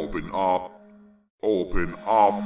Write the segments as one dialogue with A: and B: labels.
A: Open up. Open up.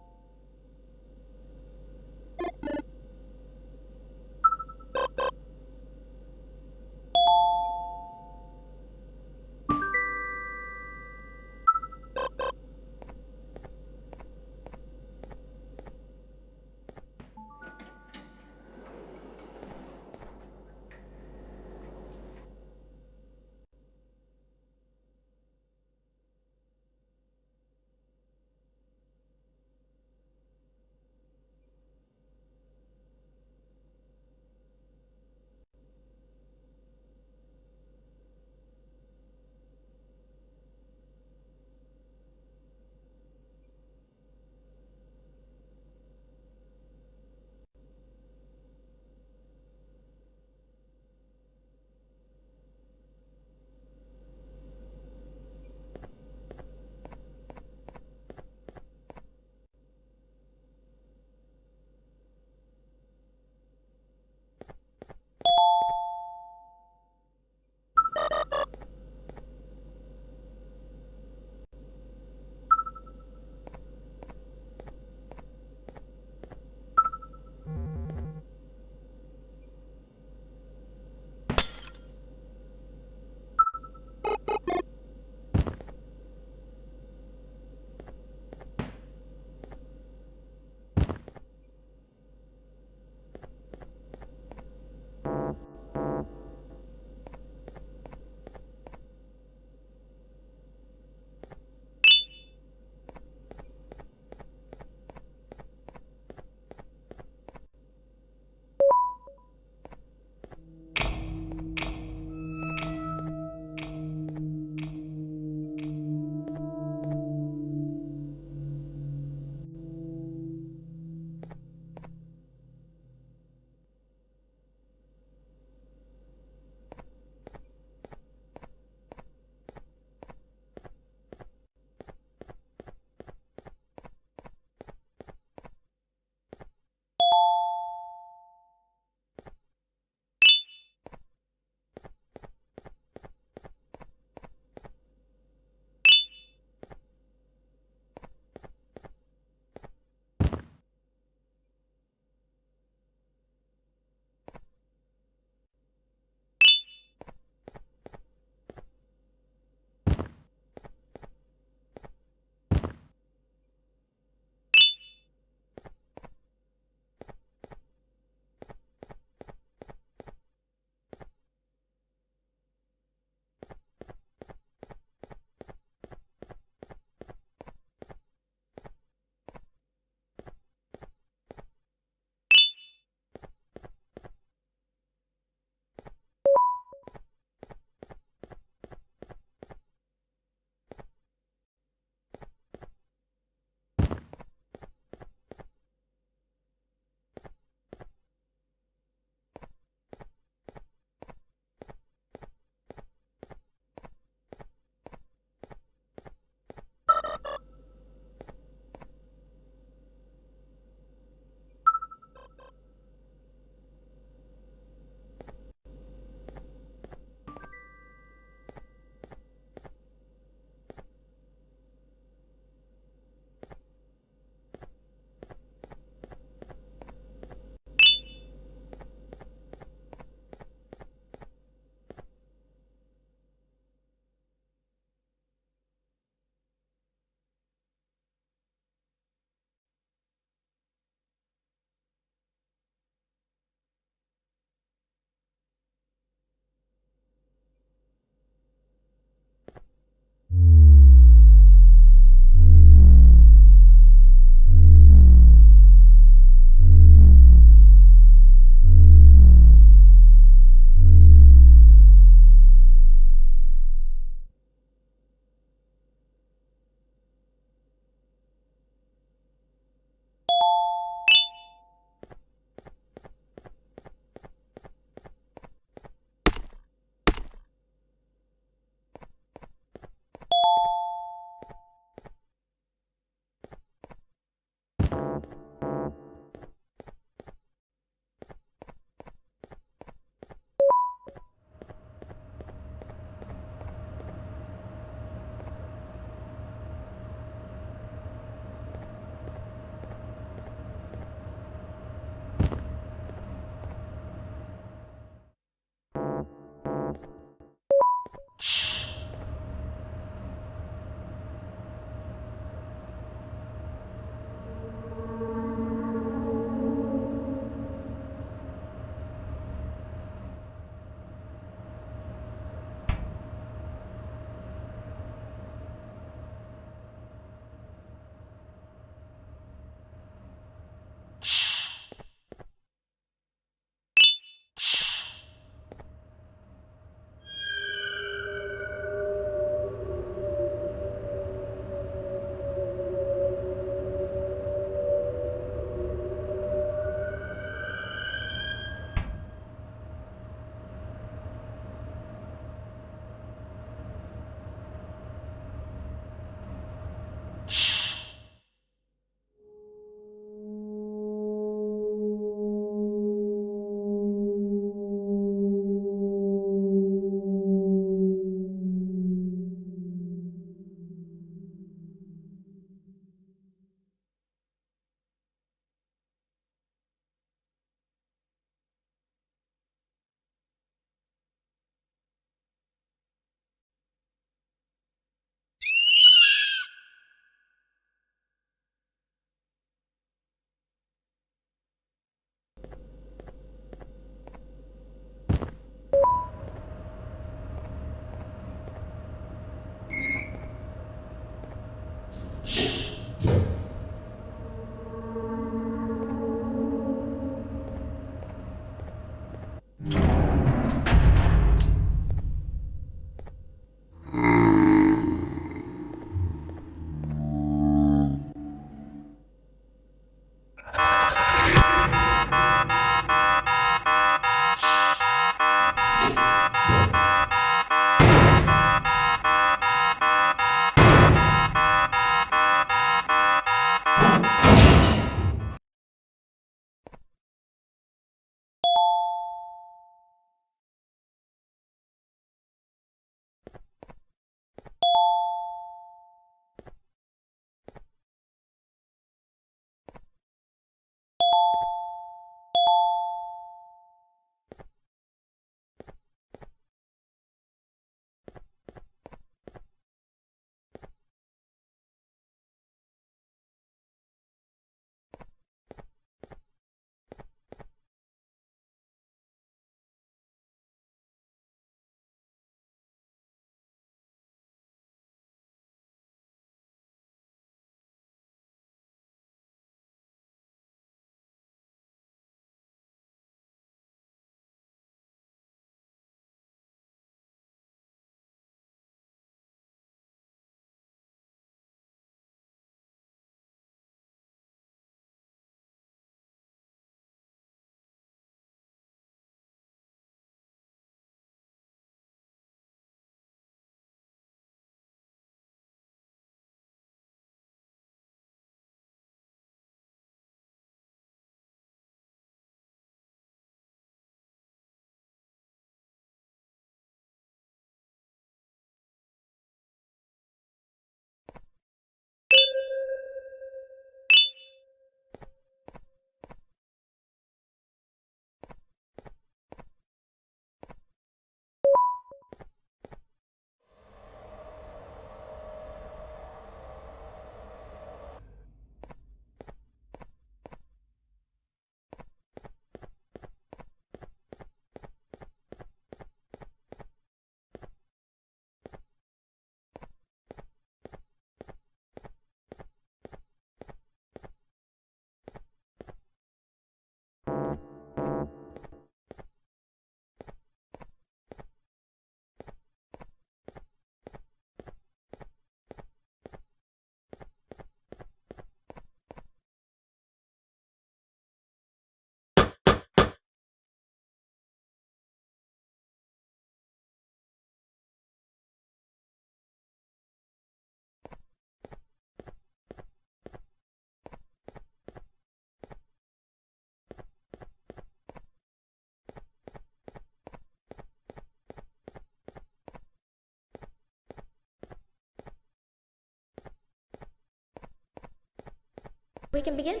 B: We can begin?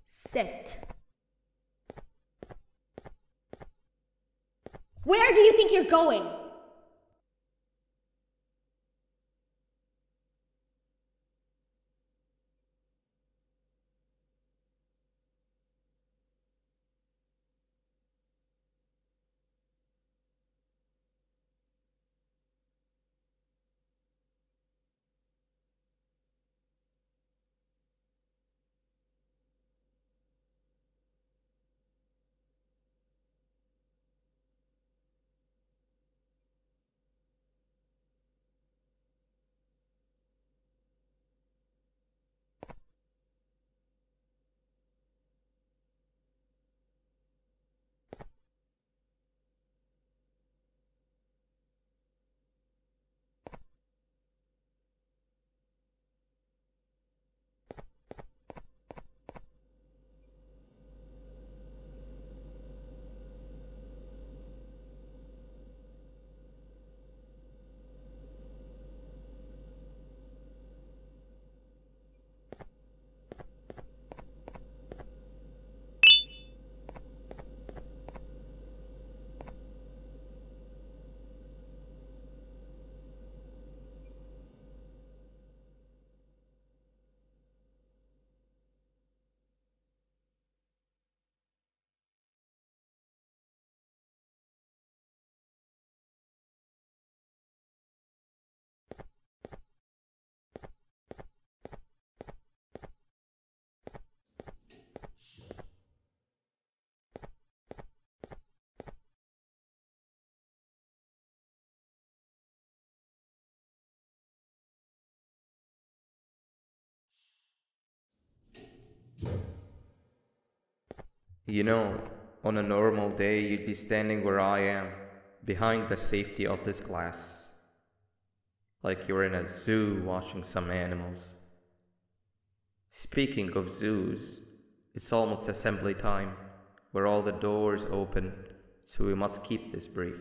B: Sit. Where do you think you're going?
C: You know, on a normal day, you'd be standing where I am, behind the safety of this glass, like you're in a zoo watching some animals. Speaking of zoos, it's almost assembly time, where all the doors open, so we must keep this brief.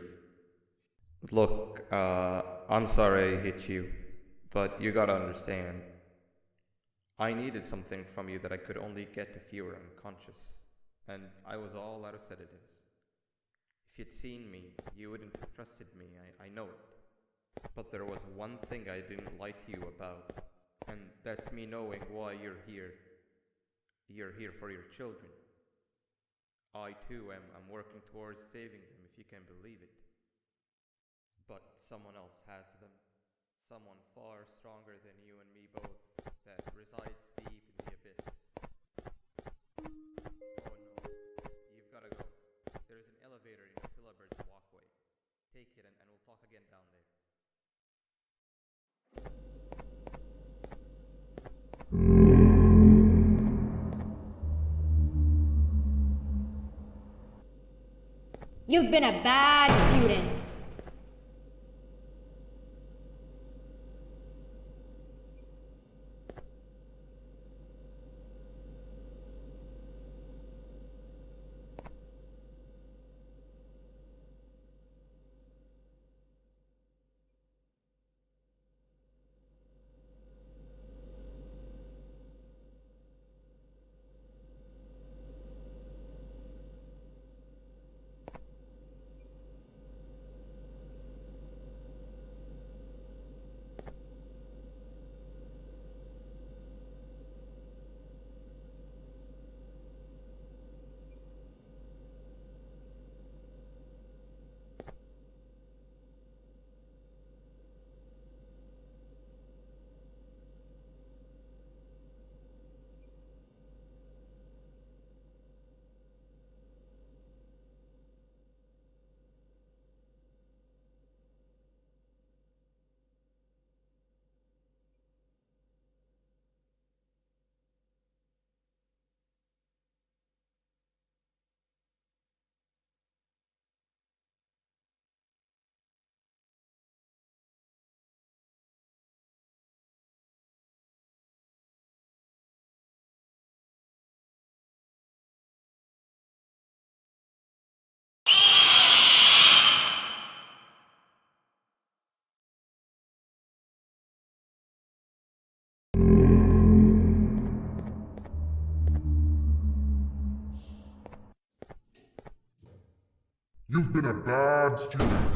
C: Look, I'm sorry I hit you, but you gotta understand. I needed something from you that I could only get if you were unconscious, and I was all out of sedatives. If you'd seen me, you wouldn't have trusted me, I know it. But there was one thing I didn't lie to you about, and that's me knowing why you're here. You're here for your children. I too am working towards saving them, if you can believe it. But someone else has them. Someone far stronger than you and me both, that resides deep in the abyss. Oh no, you've gotta go. There's an elevator in your Pillabird's walkway. Take it and we'll talk again down there.
B: You've been a bad student.
A: You've been a bad student.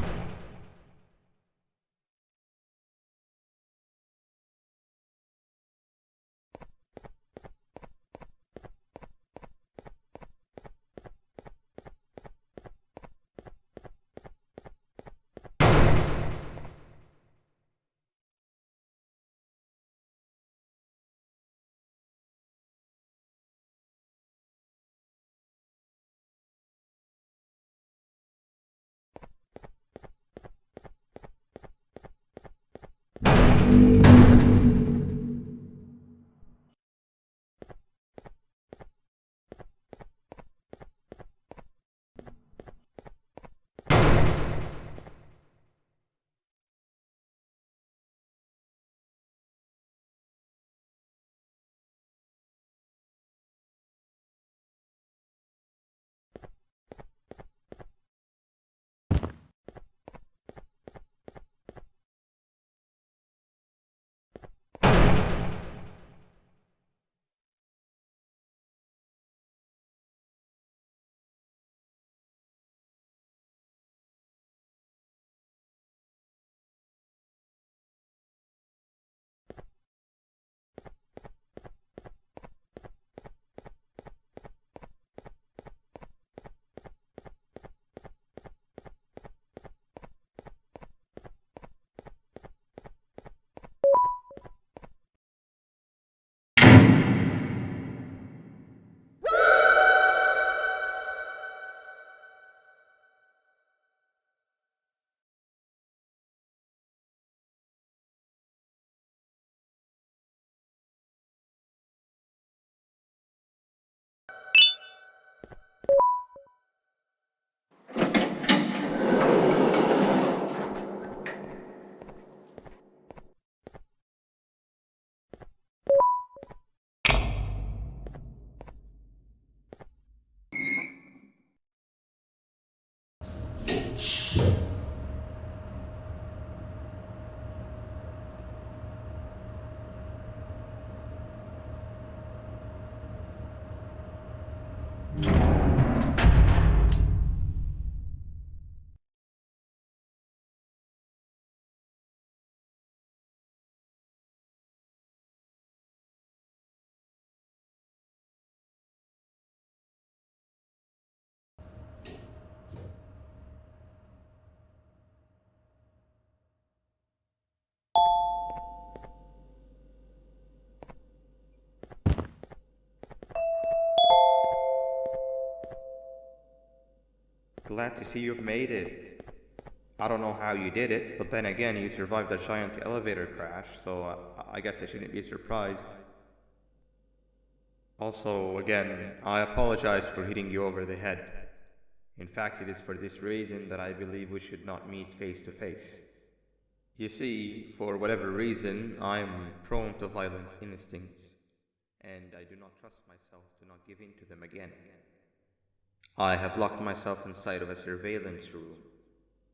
C: Glad to see you've made it. I don't know how you did it, but then again, you survived a giant elevator crash, so I guess I shouldn't be surprised. Also, again, I apologize for hitting you over the head. In fact, it is for this reason that I believe we should not meet face to face. You see, for whatever reason, I'm prone to violent instincts, and I do not trust myself to not give in to them again. I have locked myself inside of a surveillance room.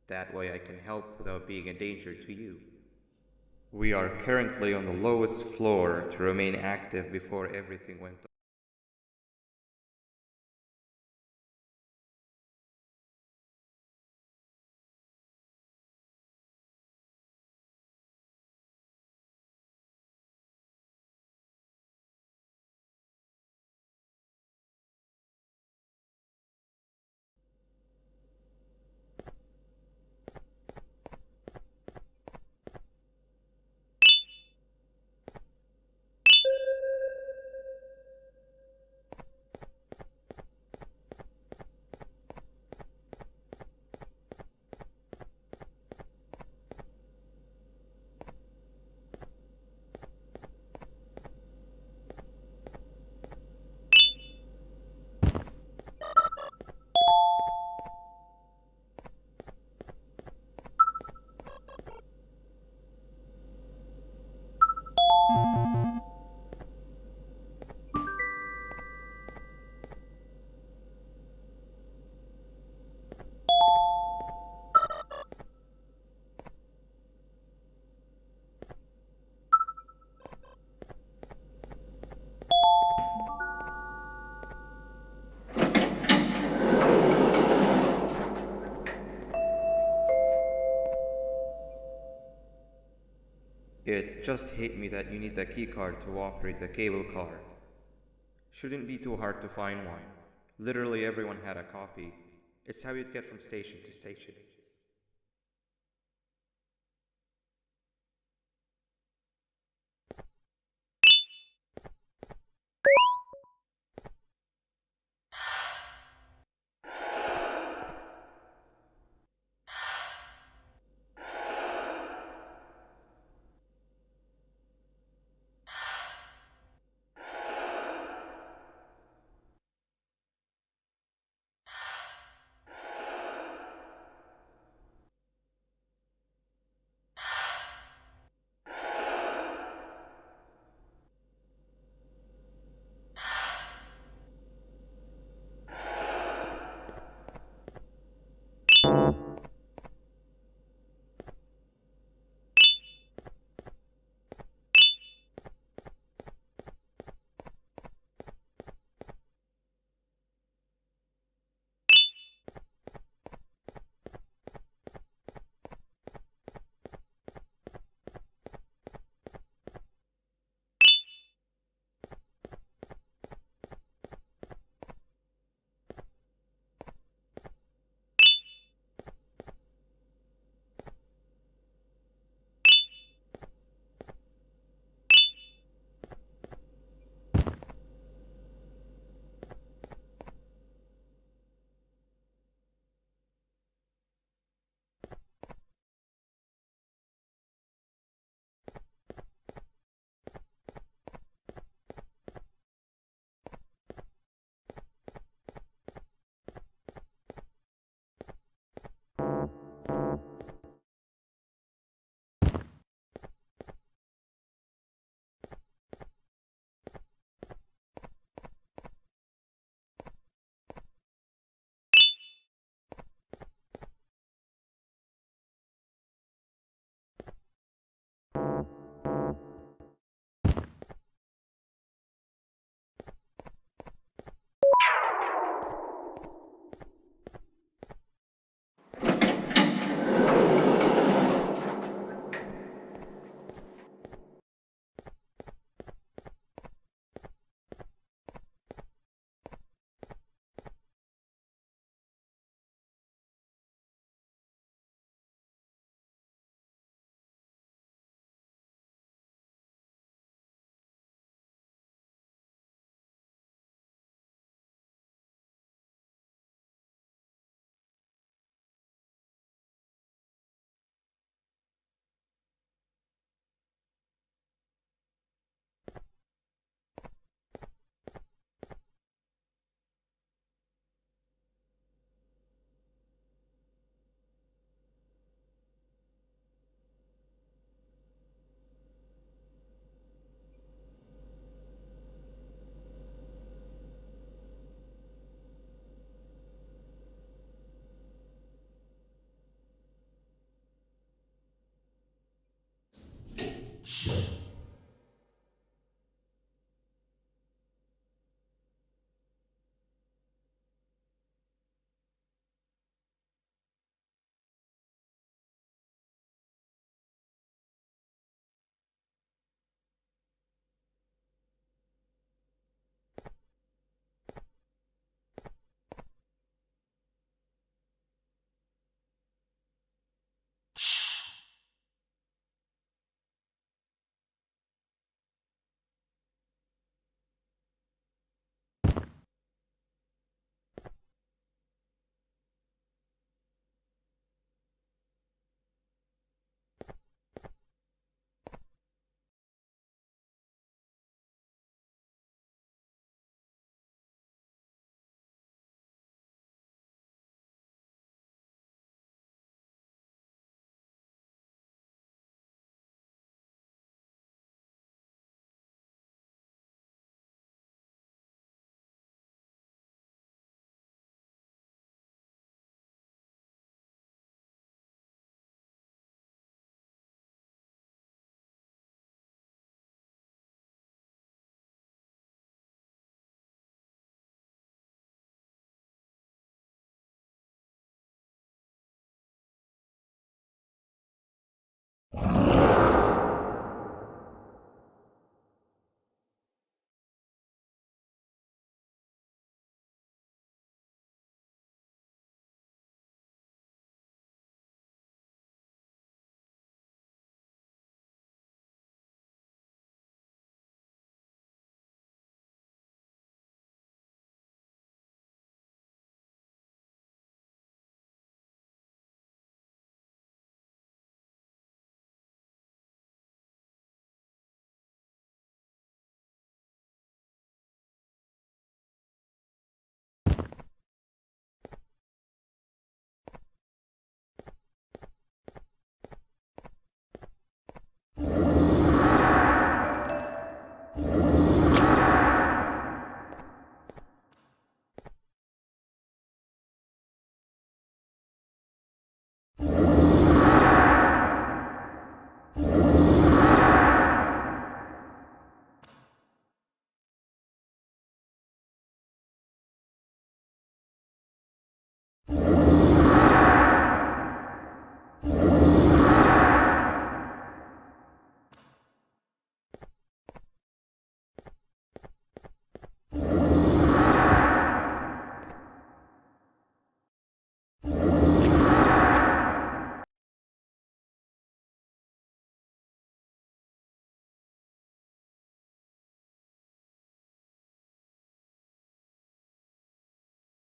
C: That way I can help without being a danger to you. We are currently on the lowest floor to remain active before everything went on. just hit me that you need the keycard to operate the cable car. Shouldn't be too hard to find one. Literally everyone had a copy. It's how you'd get from station to station.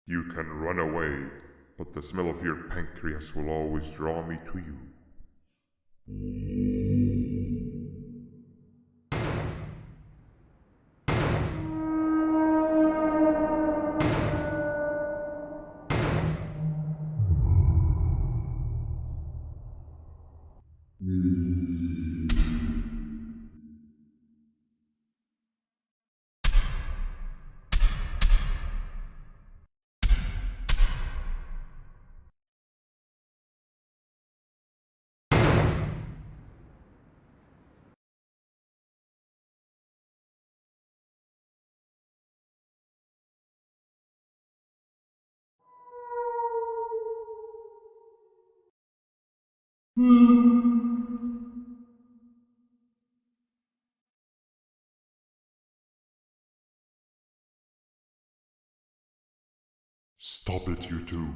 A: You can run away, but the smell of your pancreas will always draw me to you. Stop it, you two.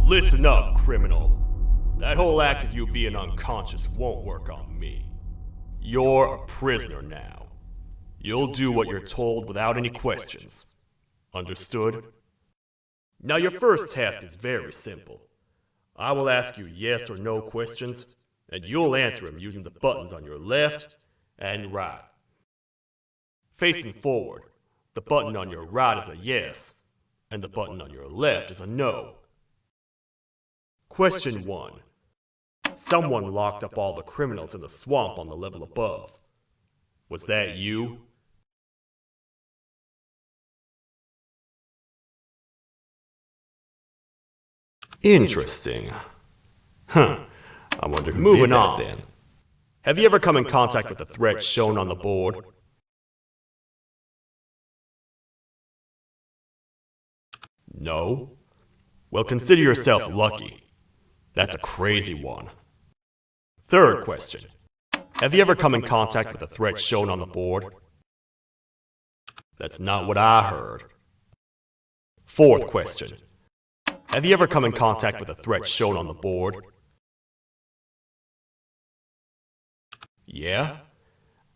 D: Listen up, criminal. That whole act of you being unconscious won't work on me. You're a prisoner now. You'll do what you're told without any questions. Understood? Now your first task is very simple. I will ask you yes or no questions, and you'll answer them using the buttons on your left and right. Facing forward, the button on your right is a yes, and the button on your left is a no. Question 1. Someone locked up all the criminals in the swamp on the level above. Was that you? Interesting. Huh. I wonder who did that then. Have you ever come in contact with the threat shown on the board? No? Well, consider yourself lucky. That's a crazy one. Third question. Have you ever come in contact with the threat shown on the board? That's not what I heard. Fourth question. Have you ever come in contact with the threat shown on the board? Yeah?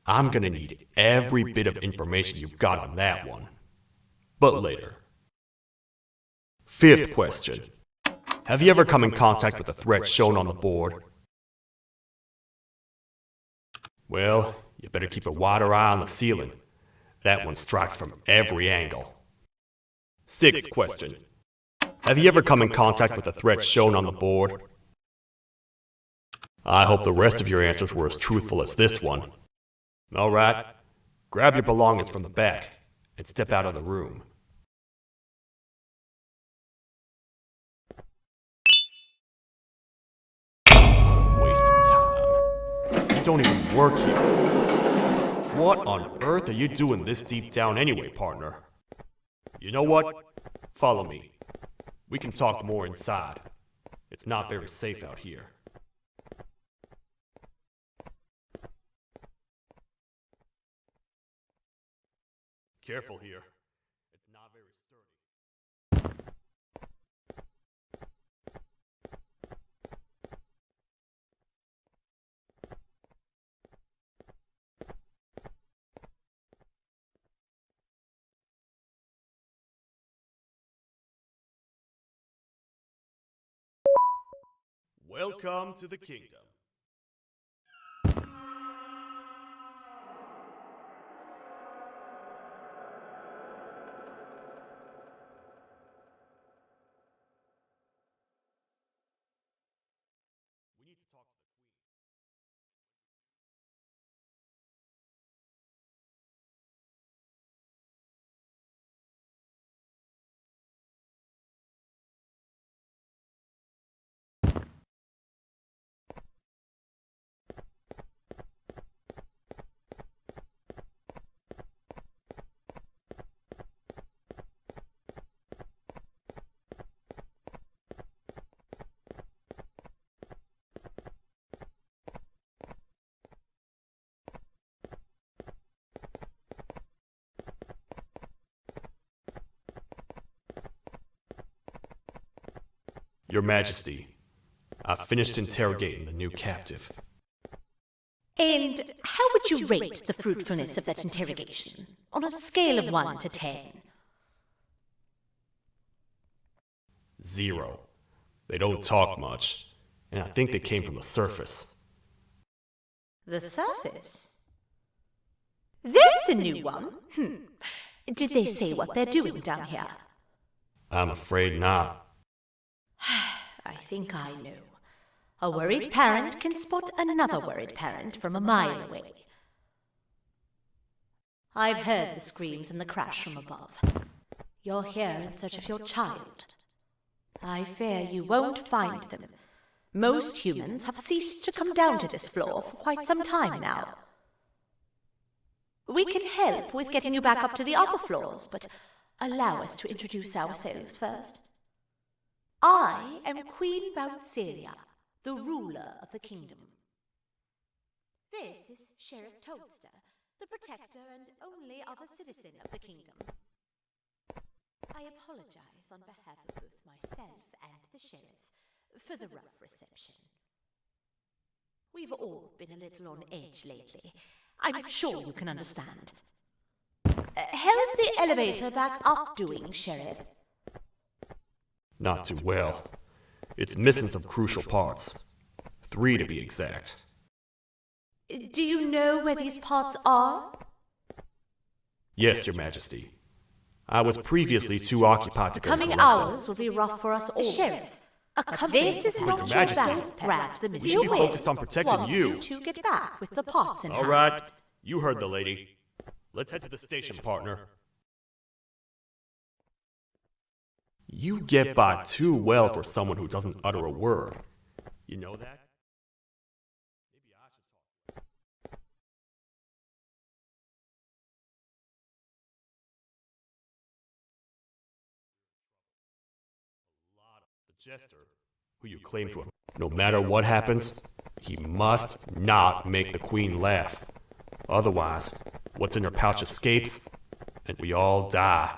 D: I'm gonna need every bit of information you've got on that one. But later. Fifth question. Have you ever come in contact with the threat shown on the board? Well, you better keep a wider eye on the ceiling. That one strikes from every angle. Sixth question. Have you ever come in contact with the threat shown on the board? I hope the rest of your answers were as truthful as this one. Alright, grab your belongings from the back and step out of the room. Waste of time. You don't even work here. What on earth are you doing this deep down anyway, partner? You know what? Follow me. We can talk more inside. It's not very safe out here. Careful here. It's not very sturdy. Welcome to the kingdom. We need to talk to the queen. Your Majesty, I've finished interrogating the new captive.
E: And how would you rate the fruitfulness of that interrogation, on a scale of 1 to 10?
D: 0. They don't talk much, and I think they came from the surface.
E: The surface? That's a new one. Did they say what they're doing down here?
D: I'm afraid not.
E: I think I know. A worried parent can spot another worried parent from a mile away. I've heard the screams and the crash from above. You're here in search of your child. I fear you won't find them. Most humans have ceased to come down to this floor for quite some time now. We can help with getting you back up to the upper floors, but allow us to introduce ourselves first. I am Queen Bouncelia, the ruler of the kingdom. This is Sheriff Toadster, the protector and only other citizen of the kingdom. I apologize on behalf of both myself and the sheriff for the rough reception. We've all been a little on edge lately. I'm sure you can understand. How's the elevator back up doing, Sheriff?
D: Not too well. It's missing some crucial parts. 3 to be exact.
E: Do you know where these parts are?
D: Yes, Your Majesty. I was previously too occupied to
E: The coming
D: collect them.
E: hours will be rough for us all. Sheriff, this is not
D: Your
E: your
D: Majesty,
E: battle. Grab the
D: we
E: missing
D: should be
E: wares.
D: focused on protecting
E: Wants
D: you.
E: to get back with the parts in hand.
D: All right, you heard the lady. Let's head to the station, partner. You get by too well for someone who doesn't utter a word. You know that? Maybe I should talk. The jester, who you claim to have. No matter what happens, he must not make the queen laugh. Otherwise, what's in her pouch escapes, and we all die.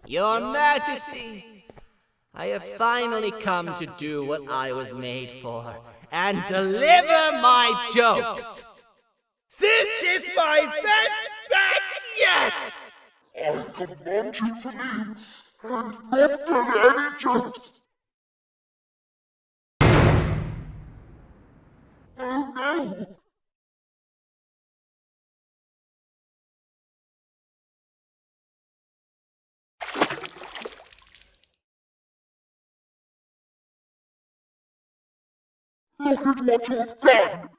F: Your Majesty, I have finally come to do what I was made for, and deliver my jokes. This is my best batch yet!
A: I command you to leave and not tell any jokes. Oh no! Look at what you've done!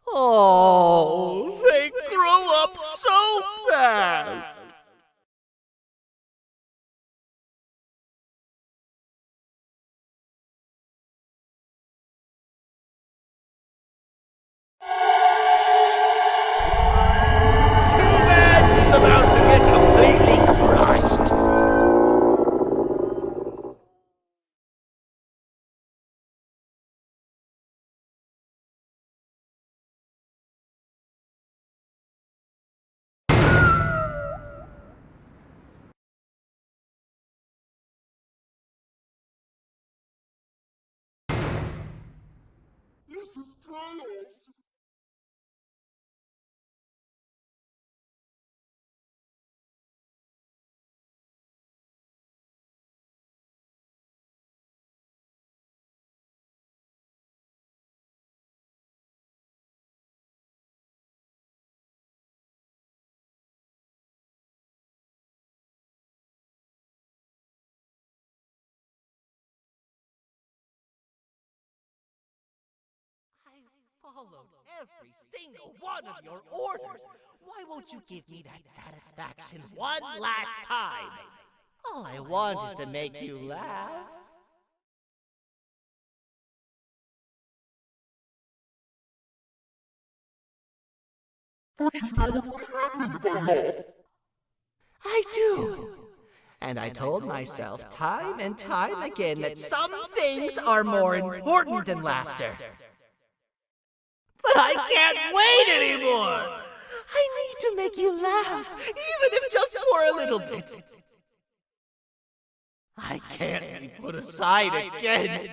F: Oh, they grow up so fast! Too bad she's about to get completely crushed!
A: This is chaos!
F: followed every single one of your orders. Why won't you give me that satisfaction one last time? All I want is to make you laugh.
A: But you know what would happen if I laugh.
F: I do. And I told myself time and time again that some things are more important than laughter. But I can't wait anymore! I need to make you laugh, even if just for a little bit. I can't be put aside again.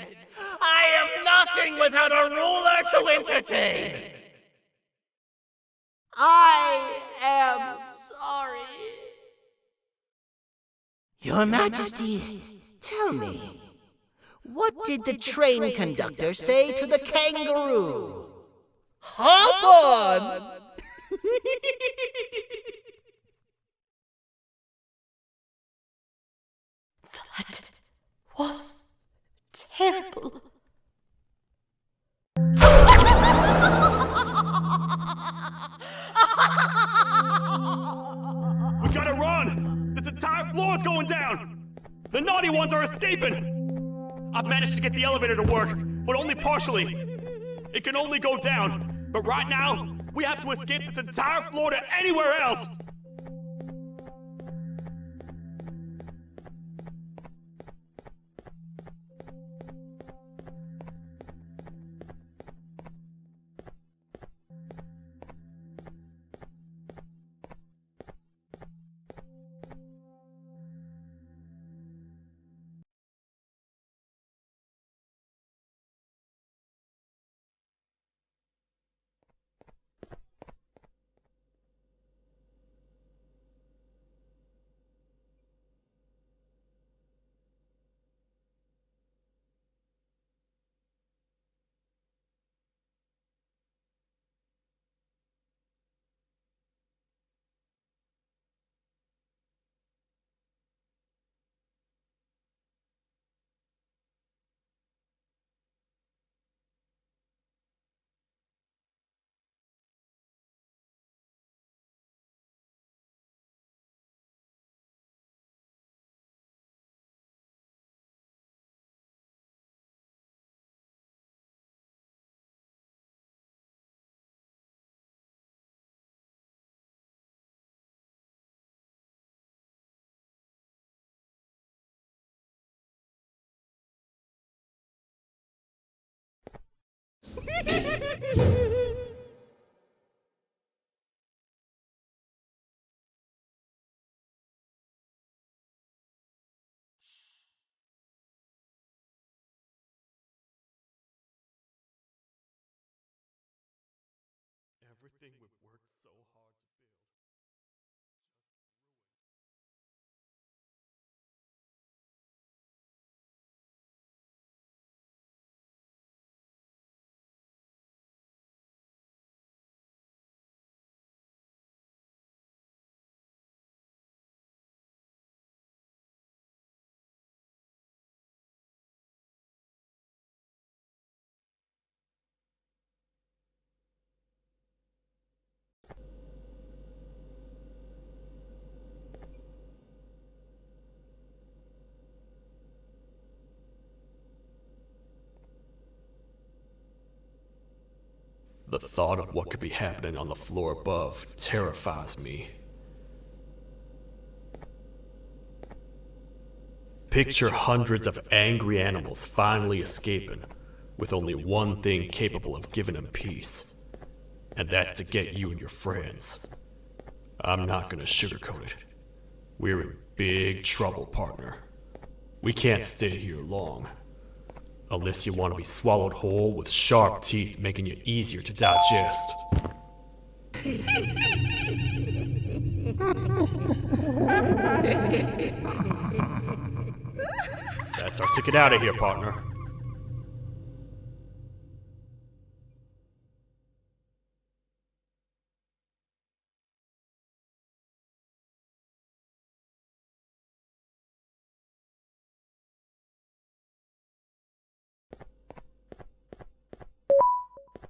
F: I am nothing without a ruler to entertain. I am sorry. Your Majesty, tell me, what did the train conductor say to the kangaroo? Hop on!
E: That was terrible.
D: We gotta run! This entire floor is going down! The naughty ones are escaping! I've managed to get the elevator to work, but only partially. It can only go down, but right now, we have to escape this entire floor to anywhere else! Everything we've worked so hard to build. The thought of what could be happening on the floor above terrifies me. Picture hundreds of angry animals finally escaping, with only one thing capable of giving them peace. And that's to get you and your friends. I'm not gonna sugarcoat it. We're in big trouble, partner. We can't stay here long. Unless you want to be swallowed whole with sharp teeth making you easier to digest. That's our ticket out of here, partner.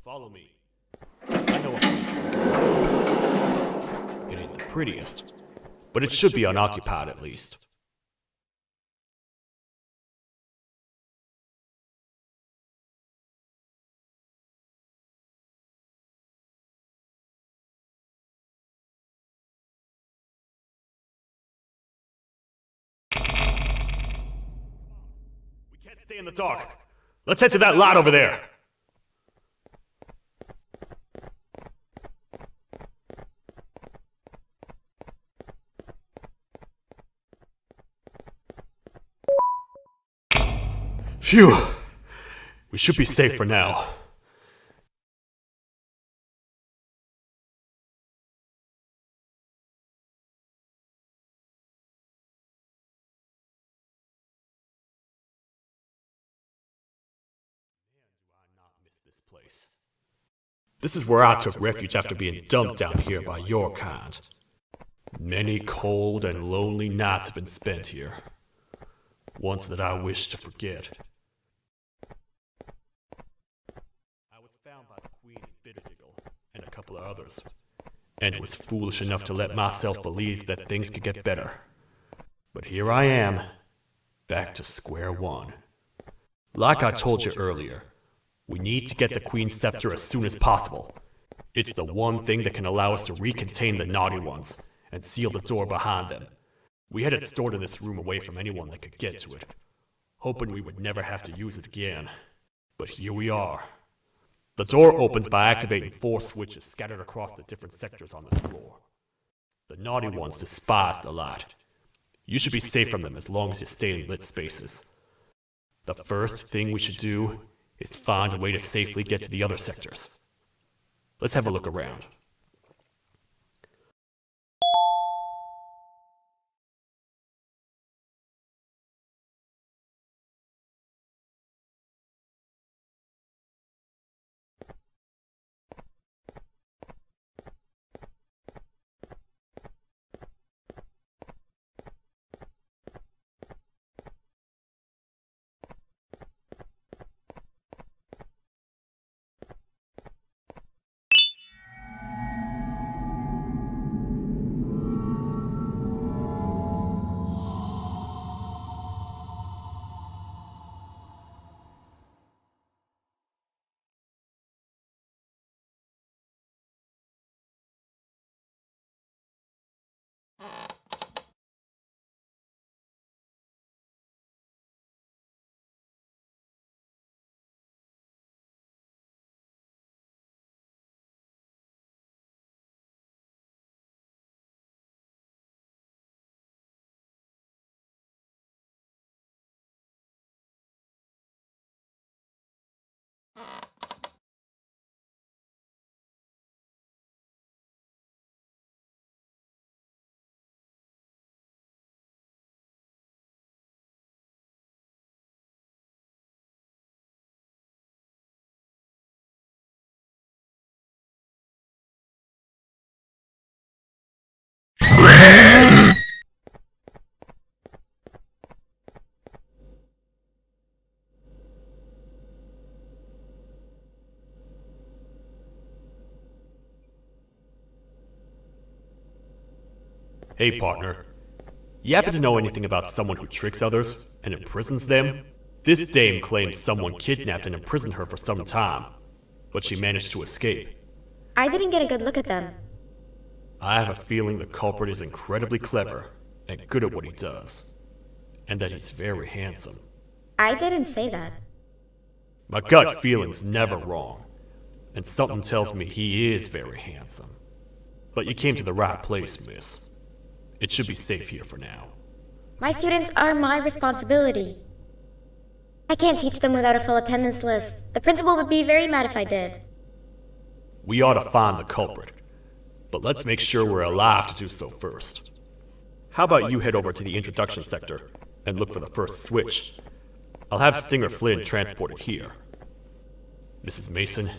D: Follow me. prettiest, but it should be unoccupied at least. We can't stay in the dark. Let's head to that lot over there. Phew. We should be safe for now. This place. This is where I took refuge after being dumped down here by your kind. Many cold and lonely nights have been spent here. Ones that I wish to forget. I was found by the Queen of Betrayal and a couple of others, and was foolish enough to let myself believe that things could get better. But here I am, back to square one. Like I told you earlier, we need to get the Queen's scepter as soon as possible. It's the one thing that can allow us to recontain the naughty ones and seal the door behind them. We had it stored in this room away from anyone that could get to it, hoping we would never have to use it again. But here we are. The door opens by activating 4 switches scattered across the different sectors on this floor. The naughty ones despise the light. You should be safe from them as long as you stay in lit spaces. The first thing we should do is find a way to safely get to the other sectors. Let's have a look around. Hey partner, you happen to know anything about someone who tricks others and imprisons them? This dame claims someone kidnapped and imprisoned her for some time, but she managed to escape.
B: I didn't get a good look at them.
D: I have a feeling the culprit is incredibly clever and good at what he does, and that he's very handsome.
B: I didn't say that.
D: My gut feeling's never wrong, and something tells me he is very handsome. But you came to the right place, miss. It should be safe here for now.
B: My students are my responsibility. I can't teach them without a full attendance list. The principal would be very mad if I did.
D: We ought to find the culprit, but let's make sure we're alive to do so first. How about you head over to the introduction sector and look for the first switch? I'll have Stinger Flynn transported here. Mrs. Mason,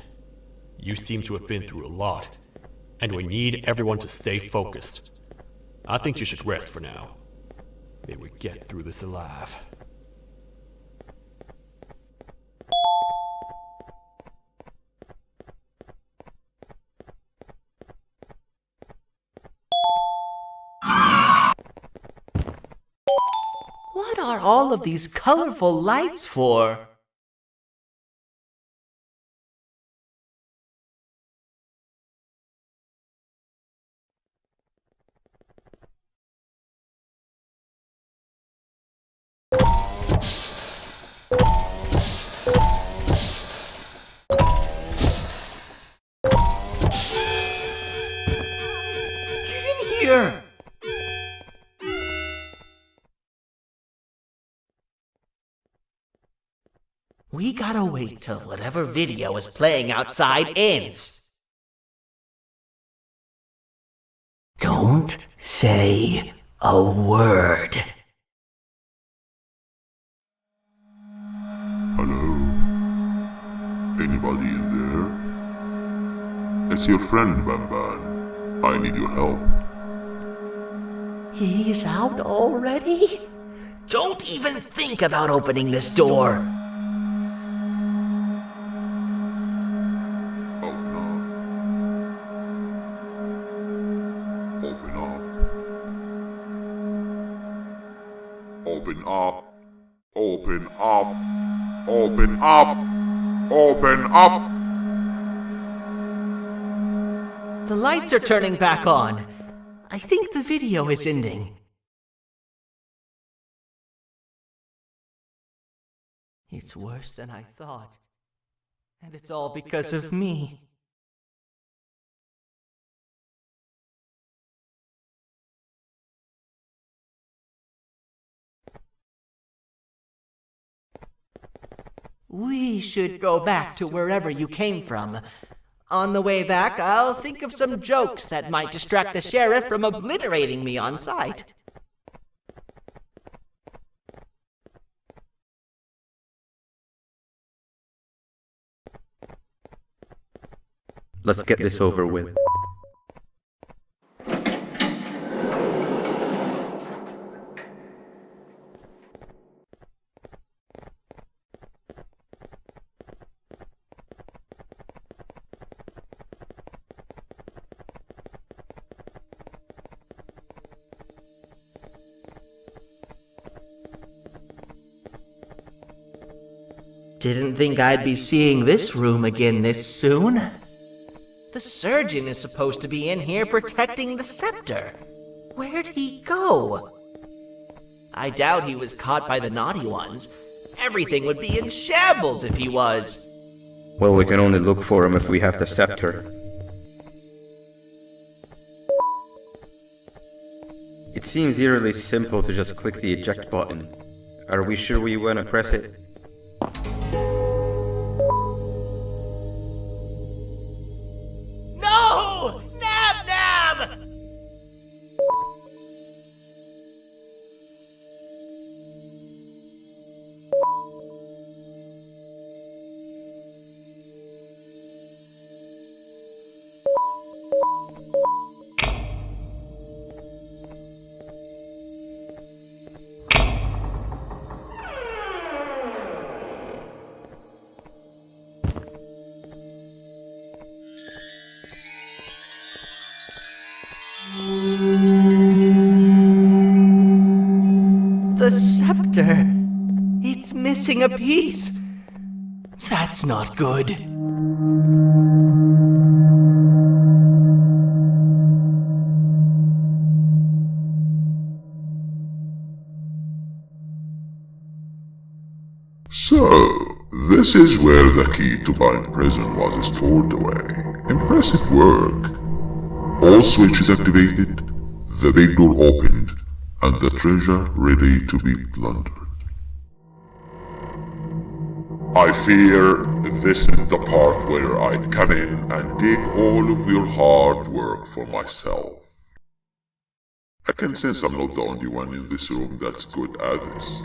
D: you seem to have been through a lot, and we need everyone to stay focused. I think you should rest for now. May we get through this alive.
F: are all of these colorful lights for? Get in here! We gotta wait till whatever video is playing outside ends. Don't say a word.
A: Hello? Anybody in there? It's your friend, Banban. I need your help.
F: He's out already? Don't even think about opening this door.
A: Oh no. Open up. Open up. Open up. Open up. Open up.
F: The lights are turning back on. I think the video is ending. It's worse than I thought. And it's all because of me. We should go back to wherever you came from. On the way back, I'll think of some jokes that might distract the sheriff from obliterating me on sight.
C: Let's get this over with.
F: Didn't think I'd be seeing this room again this soon. The surgeon is supposed to be in here protecting the scepter. Where'd he go? I doubt he was caught by the naughty ones. Everything would be in shambles if he was.
C: Well, we can only look for him if we have the scepter. It seems eerily simple to just click the eject button. Are we sure we want to press it?
F: No! Nab Nab! The scepter. It's missing a piece. That's not good.
A: So, this is where the key to Bind Prison was stored away. Impressive work. All switches activated, the big door opened, and the treasure ready to be plundered. I fear this is the part where I come in and take all of your hard work for myself. I can sense I'm not the only one in this room that's good at this.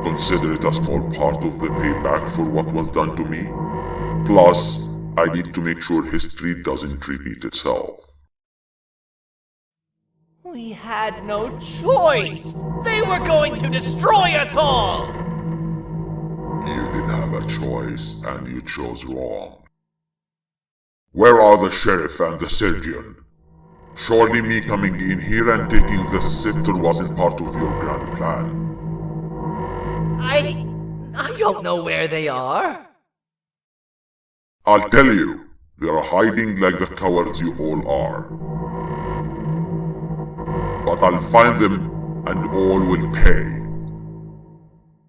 A: Consider it a small part of the payback for what was done to me. Plus, I need to make sure history doesn't repeat itself.
F: We had no choice! They were going to destroy us all!
A: You did have a choice, and you chose wrong. Where are the sheriff and the surgeon? Surely me coming in here and taking the scepter wasn't part of your grand plan.
F: I don't know where they are.
A: I'll tell you, they are hiding like the cowards you all are. But I'll find them and all will pay.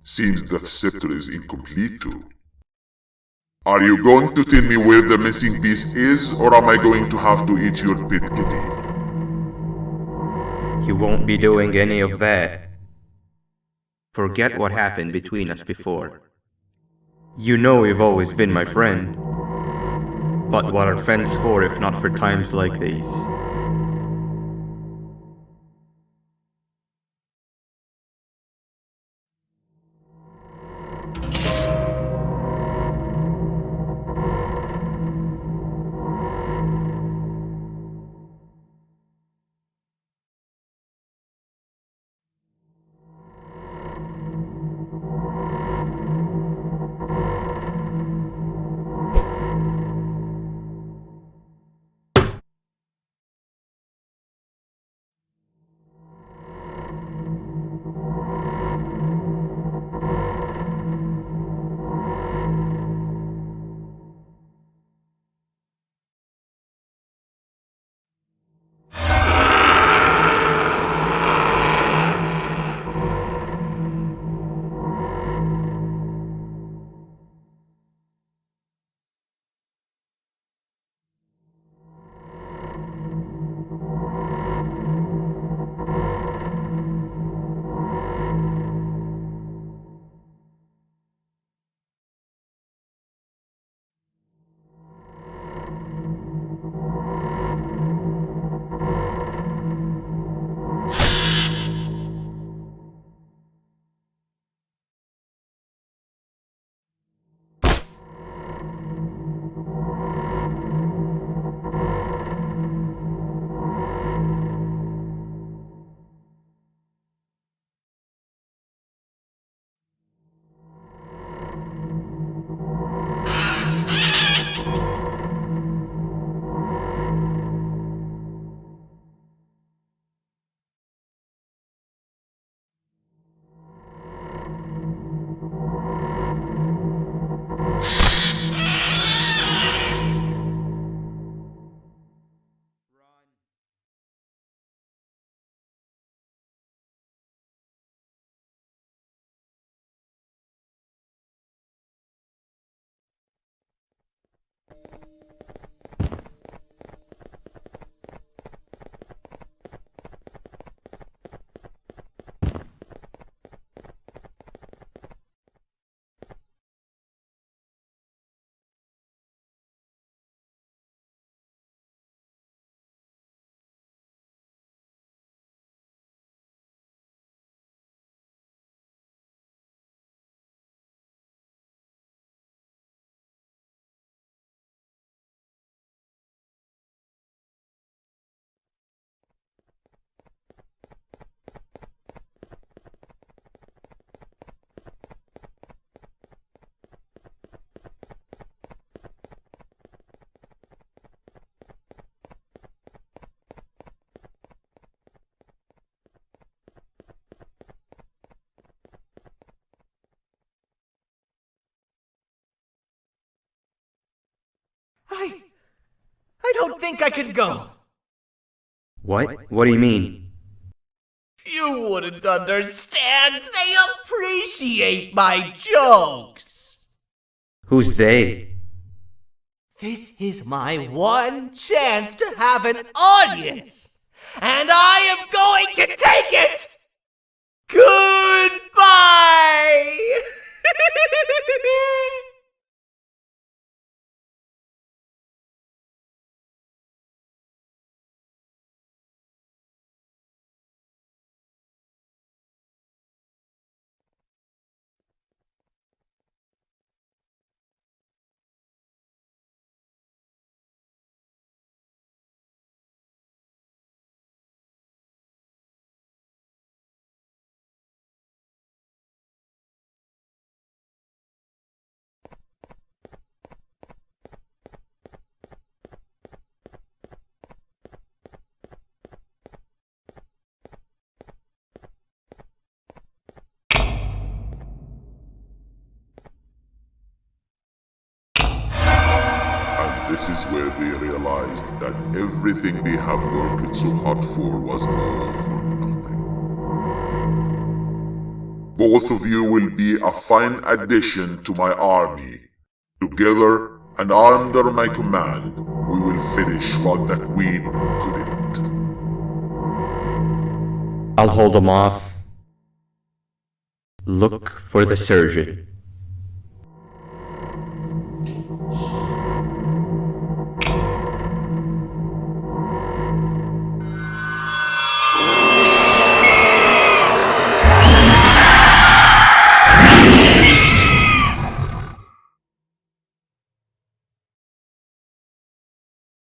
A: Seems that scepter is incomplete too. Are you going to tell me where the missing piece is, or am I going to have to eat your pit kitty?
C: You won't be doing any of that. Forget what happened between us before. You know you've always been my friend. But what are friends for if not for times like these?
F: I don't think I can go.
C: What? What do you mean?
F: You wouldn't understand. They appreciate my jokes.
C: Who's they?
F: This is my one chance to have an audience, and I am going to take it. Goodbye.
A: this is where they realized that everything they have worked so hard for was all for nothing. Both of you will be a fine addition to my army. Together and under my command, we will finish what the Queen couldn't.
C: I'll hold them off. Look for the surgeon.